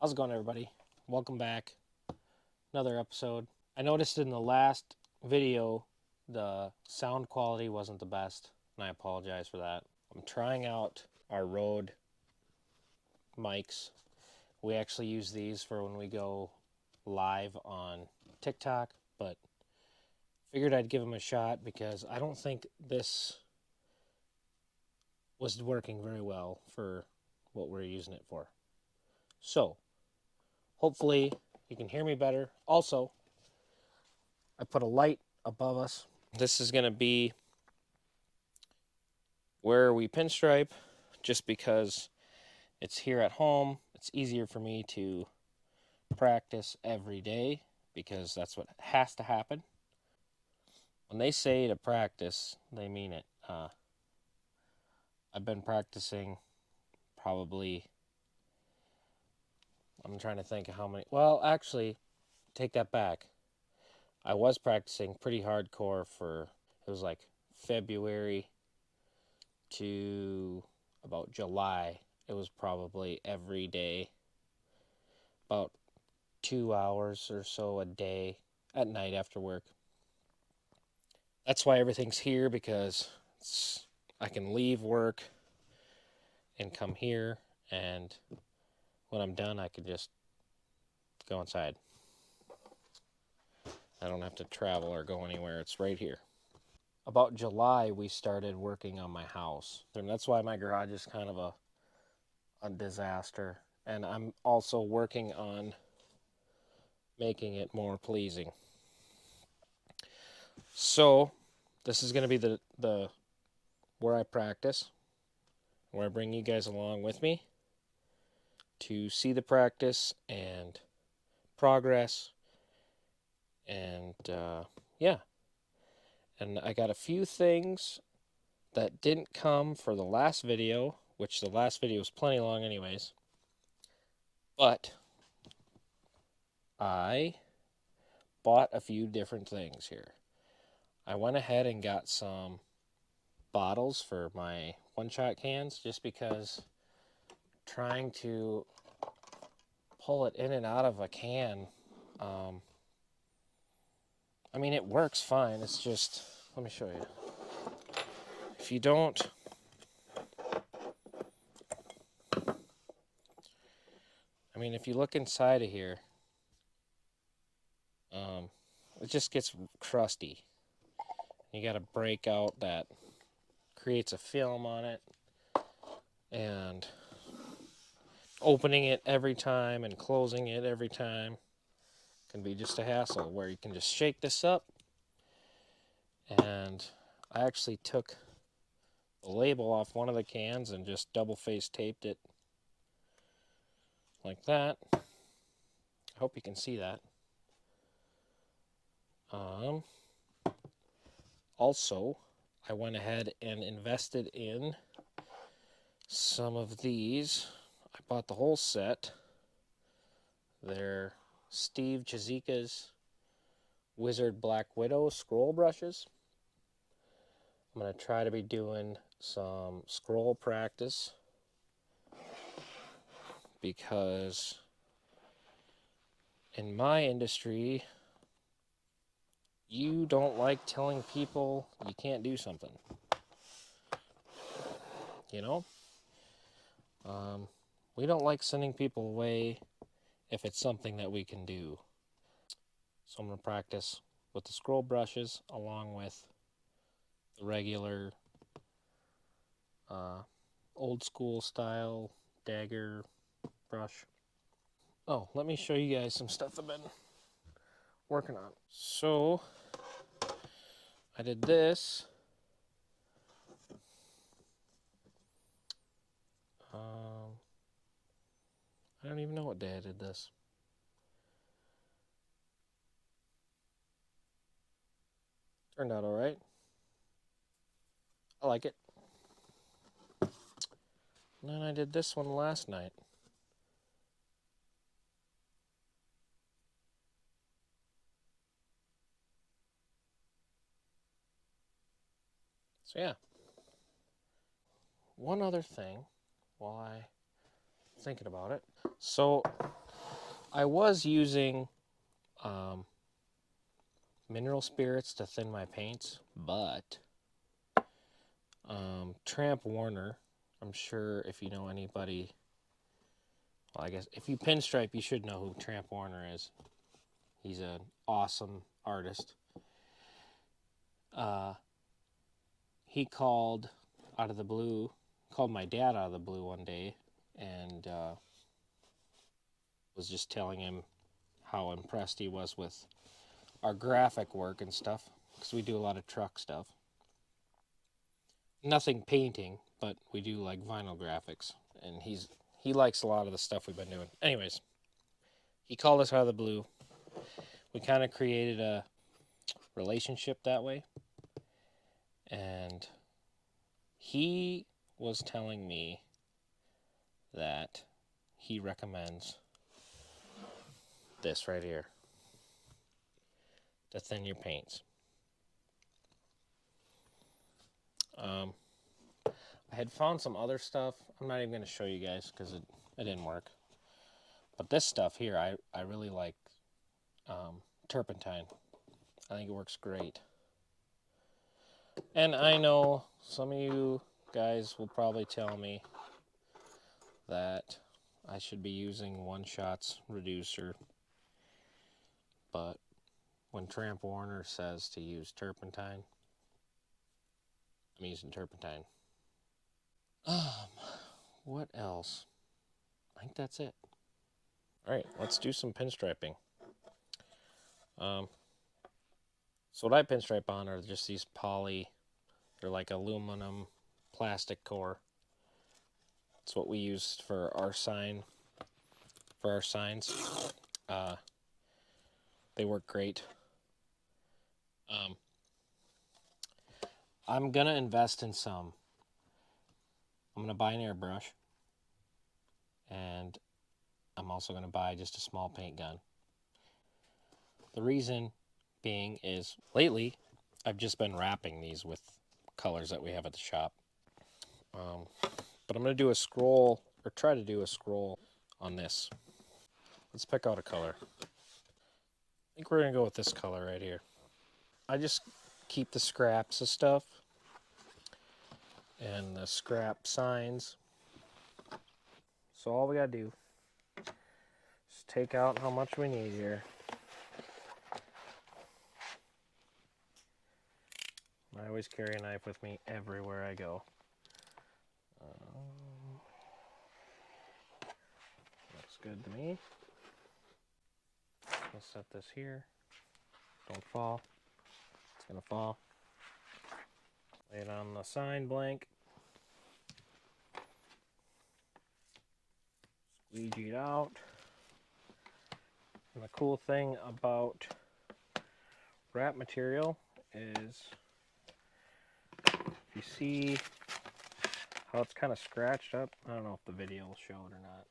How's it going, everybody? Welcome back. Another episode. I noticed in the last video the sound quality wasn't the best, and I apologize for that. I'm trying out our Rode mics. We actually use these for when we go live on TikTok, but figured I'd give them a shot because I don't think this was working very well for what we're using it for. So, hopefully you can hear me better. Also, I put a light above us. This is going to be where we pinstripe just because it's here at home. It's easier for me to practice every day because that's what has to happen. When they say to practice, they mean it. I've been practicing probably, I'm trying to think of how many. Well, actually, take that back. I was practicing pretty hardcore for, it was like February to about July. It was probably every day, about 2 hours or so a day at night after work. That's why everything's here, because I can leave work and come here, and when I'm done, I can just go inside. I don't have to travel or go anywhere. It's right here. About July, we started working on my house, and that's why my garage is kind of a disaster. And I'm also working on making it more pleasing. So this is going to be the where I practice, where I bring you guys along with me to see the practice and progress. And yeah, and I got a few things that didn't come for the last video, which the last video was plenty long anyways, but I bought a few different things here. I went ahead and got some bottles for my one-shot cans just because trying to pull it in and out of a can, I mean, it works fine. It's just, let me show you. If you don't, I mean, if you look inside of here, it just gets crusty. You got to break out that creates a film on it, and opening it every time and closing it every time can be just a hassle, where you can just shake this up. And I actually took the label off one of the cans and just double face taped it like that. I hope you can see that. Also, I went ahead and invested in some of these. I bought the whole set. They're Steve Chizika's Wizard Black Widow scroll brushes. I'm going to try to be doing some scroll practice because in my industry, you don't like telling people you can't do something. You know? We don't like sending people away if it's something that we can do. So I'm going to practice with the scroll brushes along with the regular old school style dagger brush. Oh, let me show you guys some stuff I've been working on. So I did this. I don't even know what day I did this. Turned out all right. I like it. And then I did this one last night. So yeah. One other thing while I'm thinking about it. So I was using mineral spirits to thin my paints, but Tramp Warner, I'm sure if you know anybody, well, I guess if you pinstripe, you should know who Tramp Warner is. He's an awesome artist. He called out of the blue, called my dad out of the blue one day, and was just telling him how impressed he was with our graphic work and stuff, because we do a lot of truck stuff. Nothing painting, but we do like vinyl graphics, and he likes a lot of the stuff we've been doing. Anyways, he called us out of the blue. We kind of created a relationship that way, and he was telling me that he recommends this right here to thin your paints. I had found some other stuff. I'm not even going to show you guys because it didn't work. But this stuff here, I really like turpentine. I think it works great. And I know some of you guys will probably tell me that I should be using One Shot's reducer. But when Tramp Warner says to use turpentine, I'm using turpentine. What else? I think that's it. All right, let's do some pinstriping. So what I pinstripe on are just these poly, they're like aluminum plastic core. It's what we use for our signs. They work great. I'm gonna invest in some. I'm gonna buy an airbrush, and I'm also gonna buy just a small paint gun. The reason being is lately I've just been wrapping these with colors that we have at the shop. But I'm going to do a scroll, or try to do a scroll on this. Let's pick out a color. I think we're going to go with this color right here. I just keep the scraps of stuff and the scrap signs. So all we got to do is take out how much we need here. I always carry a knife with me everywhere I go. Looks good to me. Let's set this here. Don't fall. It's gonna fall. Lay it on the sign blank. Squeegee it out. And the cool thing about wrap material is, if you see how it's kind of scratched up, I don't know if the video will show it or not,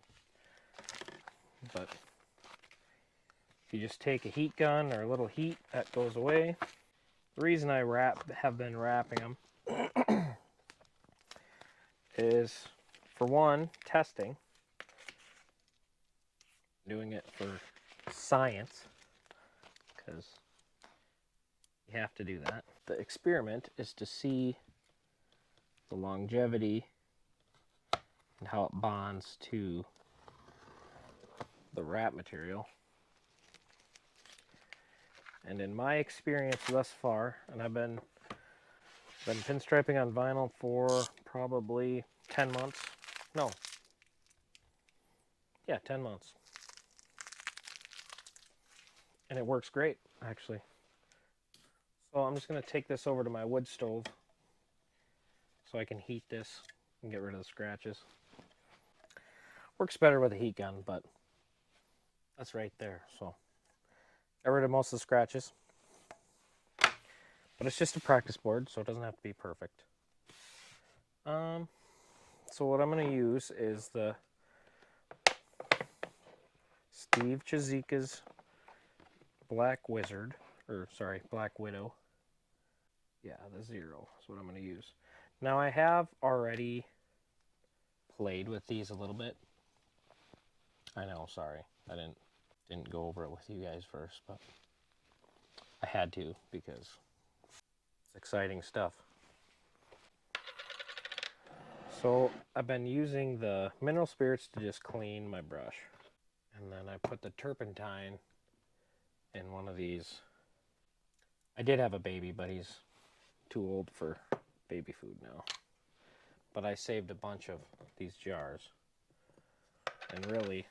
but if you just take a heat gun or a little heat, that goes away. The reason I have been wrapping them is, for one, testing. Doing it for science, because you have to do that. The experiment is to see the longevity and how it bonds to the wrap material. And in my experience thus far, and I've been pinstriping on vinyl for probably 10 months. No. Yeah, 10 months. And it works great, actually. So I'm just going to take this over to my wood stove so I can heat this and get rid of the scratches. Works better with a heat gun, but that's right there. So got rid of most of the scratches. But it's just a practice board, so it doesn't have to be perfect. So what I'm going to use is the Steve Chizika's Black Widow. Yeah, the 0 is what I'm going to use. Now I have already played with these a little bit. I know, sorry. I didn't didn't go over it with you guys first, but I had to because it's exciting stuff. So I've been using the mineral spirits to just clean my brush. And then I put the turpentine in one of these. I did have a baby, but he's too old for baby food now. But I saved a bunch of these jars. And really,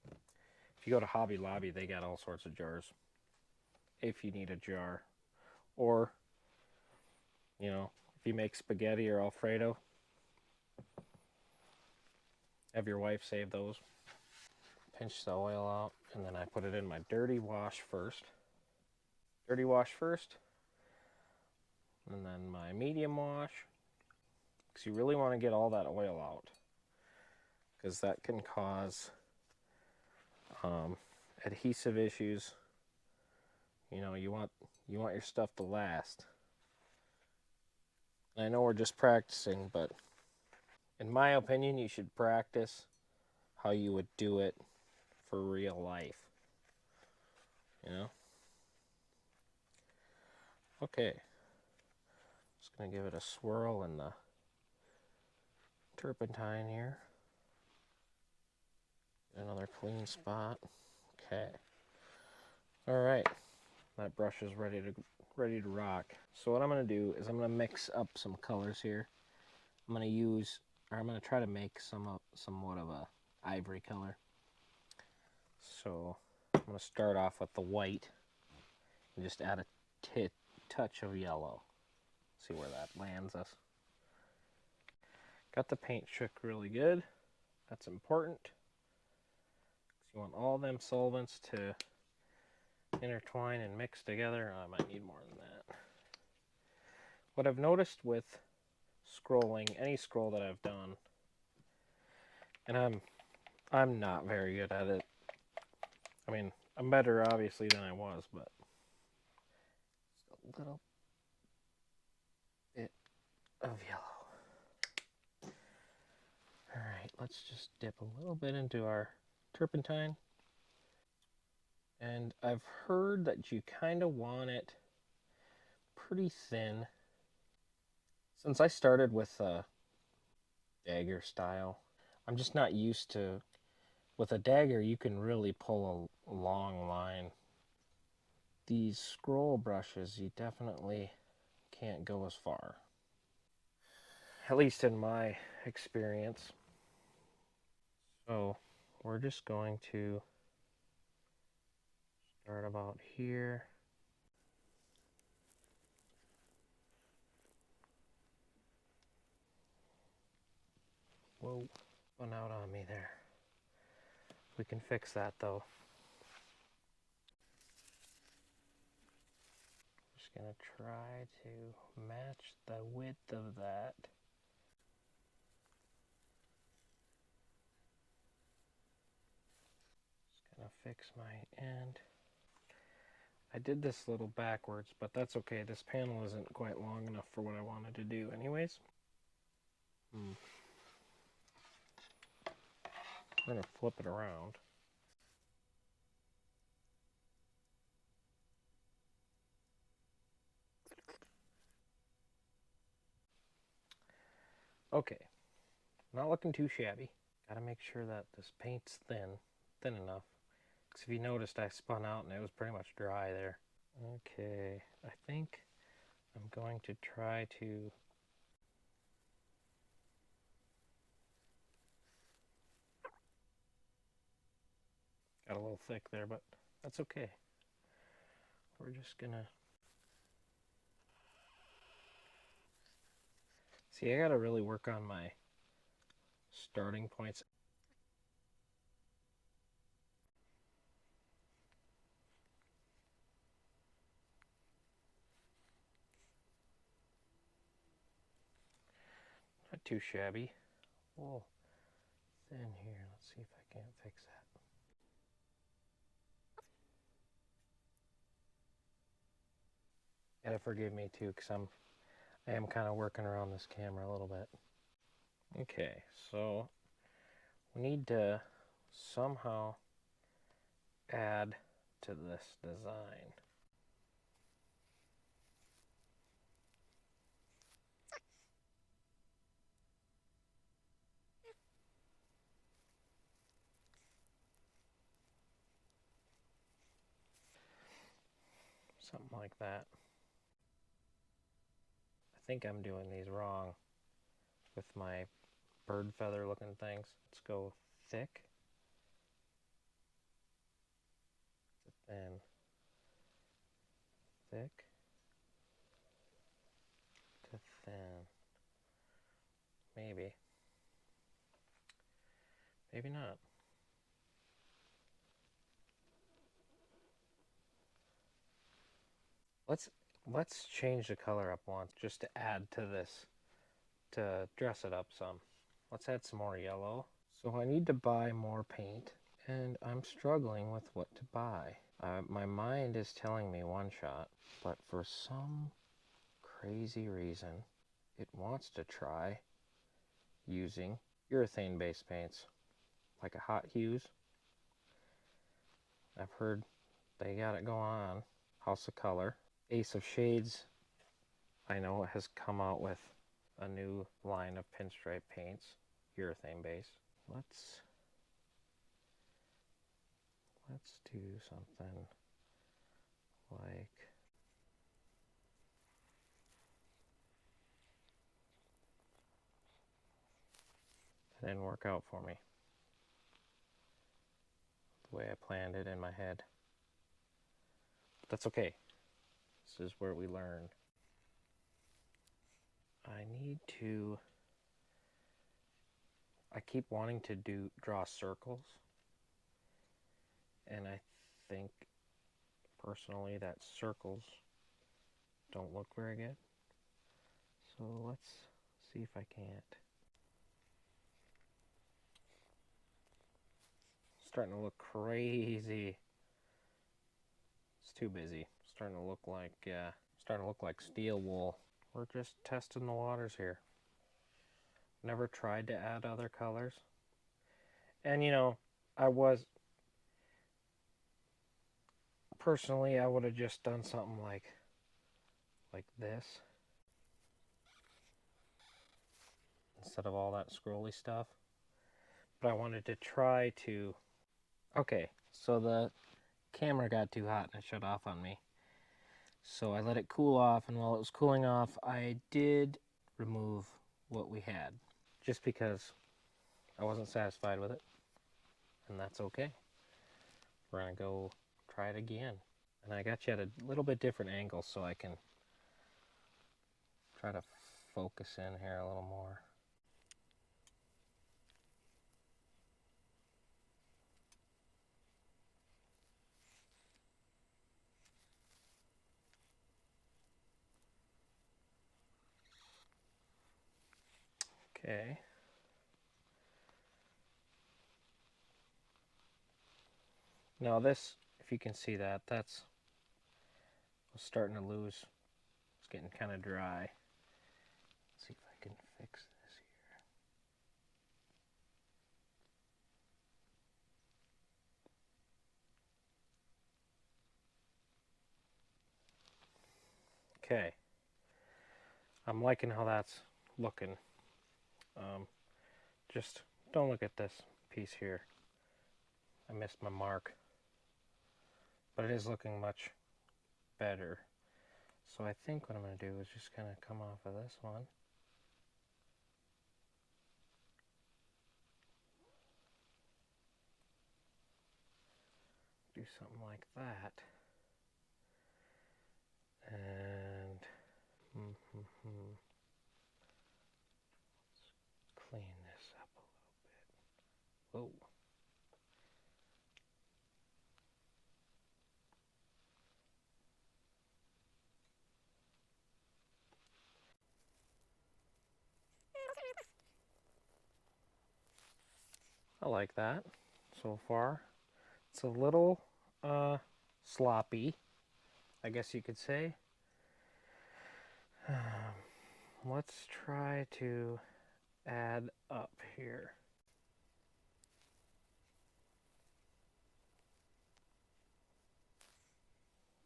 if you go to Hobby Lobby, they got all sorts of jars. If you need a jar. Or, you know, if you make spaghetti or Alfredo, have your wife save those. Pinch the oil out, and then I put it in my dirty wash first. Dirty wash first. And then my medium wash. Because you really want to get all that oil out. Because that can cause adhesive issues. You know, you want your stuff to last. And I know we're just practicing, but in my opinion, you should practice how you would do it for real life. You know? Okay. Just going to give it a swirl in the turpentine here. Another clean spot. Okay. All right. That brush is ready to rock. So what I'm going to do is I'm going to mix up some colors here. I'm going to try to make somewhat of a ivory color. So I'm going to start off with the white and just add a touch of yellow. See where that lands us. Got the paint shook really good. That's important. You want all them solvents to intertwine and mix together. I might need more than that. What I've noticed with scrolling, any scroll that I've done, and I'm not very good at it. I mean, I'm better obviously than I was, but just a little bit of yellow. Alright, let's just dip a little bit into our turpentine. And I've heard that you kind of want it pretty thin. Since I started with dagger style, I'm just not used to. With a dagger, you can really pull a long line. These scroll brushes, you definitely can't go as far. At least in my experience. So we're just going to start about here. Whoa, went out on me there. We can fix that though. Just gonna try to match the width of that. Just gonna fix my end. I did this a little backwards, but that's okay. This panel isn't quite long enough for what I wanted to do anyways. I'm gonna flip it around. Okay, not looking too shabby. Gotta make sure that this paint's thin enough. Because if you noticed, I spun out and it was pretty much dry there. Okay, I think I'm going to try to got a little thick there, but that's okay. We're just gonna see, I gotta really work on my starting points. Not too shabby. A little thin here. Let's see if I can't fix that. Gotta forgive me too, because I am kind of working around this camera a little bit. Okay, so we need to somehow add to this design. Something like that. I think I'm doing these wrong with my bird feather looking things. Let's go thick and thick to thin. Maybe. Maybe not. Let's change the color up once just to add to this, to dress it up some. Let's add some more yellow. So I need to buy more paint, and I'm struggling with what to buy. My mind is telling me one shot, but for some crazy reason, it wants to try using urethane-based paints, like a Hot Hues. I've heard they got it going on. House of Color. Ace of Shades, I know, has come out with a new line of Pinstripe paints, urethane-based. Let's do something like, that didn't work out for me the way I planned it in my head. But that's okay. This is where we learn. I need to, I keep wanting to draw circles, and I think personally that circles don't look very good. So let's see if I can't. It's starting to look crazy. It's too busy. It's starting to look like steel wool. We're just testing the waters here. Never tried to add other colors. And you know, I would have just done something like this instead of all that scrolly stuff. But I wanted to try to, okay, so the camera got too hot and it shut off on me. So I let it cool off, and while it was cooling off, I did remove what we had, just because I wasn't satisfied with it, and that's okay. We're gonna go try it again. And I got you at a little bit different angle so I can try to focus in here a little more. Okay. Now this, if you can see that, that's was starting to lose. It's getting kind of dry. Let's see if I can fix this here. Okay. I'm liking how that's looking. Just don't look at this piece here. I missed my mark. But it is looking much better. So I think what I'm going to do is just kind of come off of this one. Do something like that. And let's clean this up a little bit. Whoa. I like that so far. It's a little sloppy, I guess you could say. Let's try to add up here.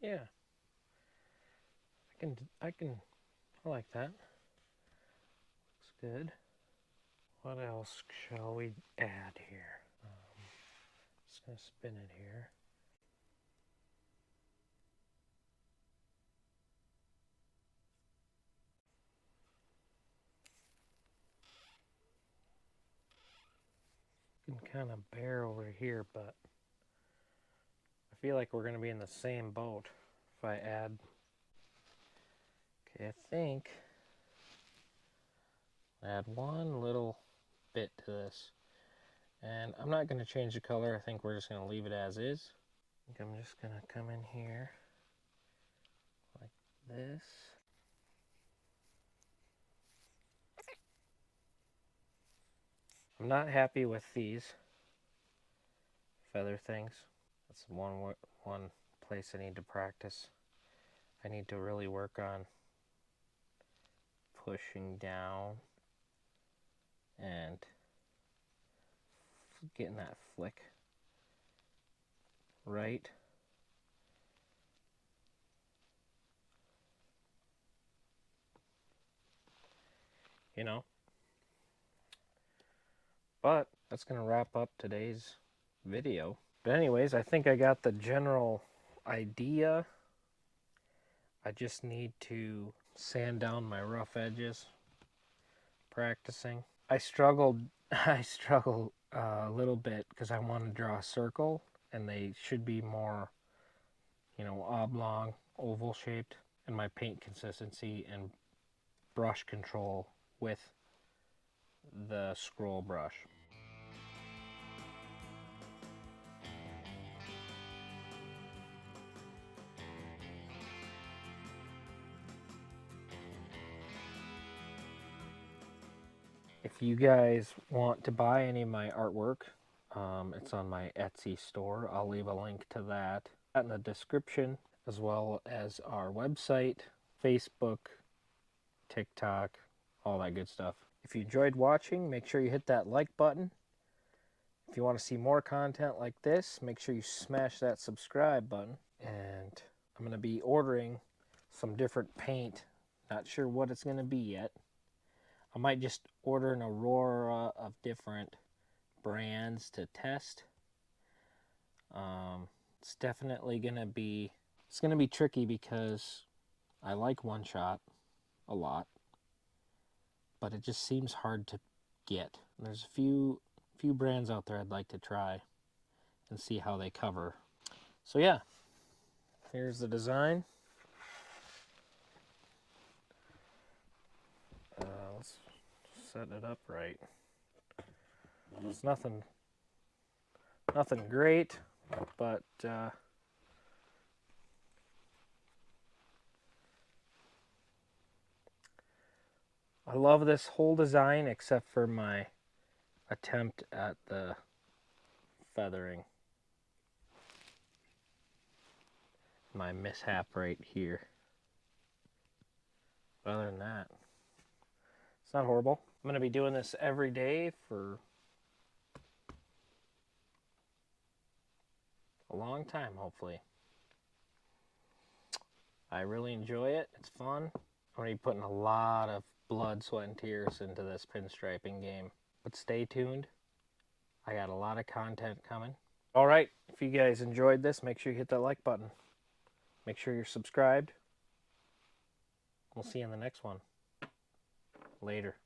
Yeah. I like that. Looks good. What else shall we add here? Just gonna spin it here. Can kind of bare over here, but I feel like we're gonna be in the same boat if I add. Okay, I think add one little bit to this. And I'm not going to change the color. I think we're just going to leave it as is. I think I'm just going to come in here like this. I'm not happy with these feather things. That's one place I need to practice. I need to really work on pushing down and getting that flick right. You know. But that's going to wrap up today's video. But anyways, I think I got the general idea. I just need to sand down my rough edges practicing. I struggled a little bit because I want to draw a circle and they should be more, you know, oblong, oval shaped, and my paint consistency and brush control with the scroll brush. If you guys want to buy any of my artwork, it's on my Etsy store. I'll leave a link to that in the description, as well as our website, Facebook, TikTok, all that good stuff. If you enjoyed watching, make sure you hit that like button. If you want to see more content like this, make sure you smash that subscribe button. And I'm going to be ordering some different paint. Not sure what it's going to be yet. I might just order an aurora of different brands to test. It's definitely gonna be tricky because I like One Shot a lot, but it just seems hard to get. There's a few brands out there I'd like to try and see how they cover. So yeah, here's the design. Let's set it up right. It's nothing great, but I love this whole design except for my attempt at the feathering. My mishap right here. But other than that, it's not horrible. I'm going to be doing this every day for a long time, hopefully. I really enjoy it. It's fun. I'm going to be putting a lot of blood, sweat, and tears into this pinstriping game. But stay tuned. I got a lot of content coming. All right, if you guys enjoyed this, make sure you hit that like button. Make sure you're subscribed. We'll see you in the next one. Later.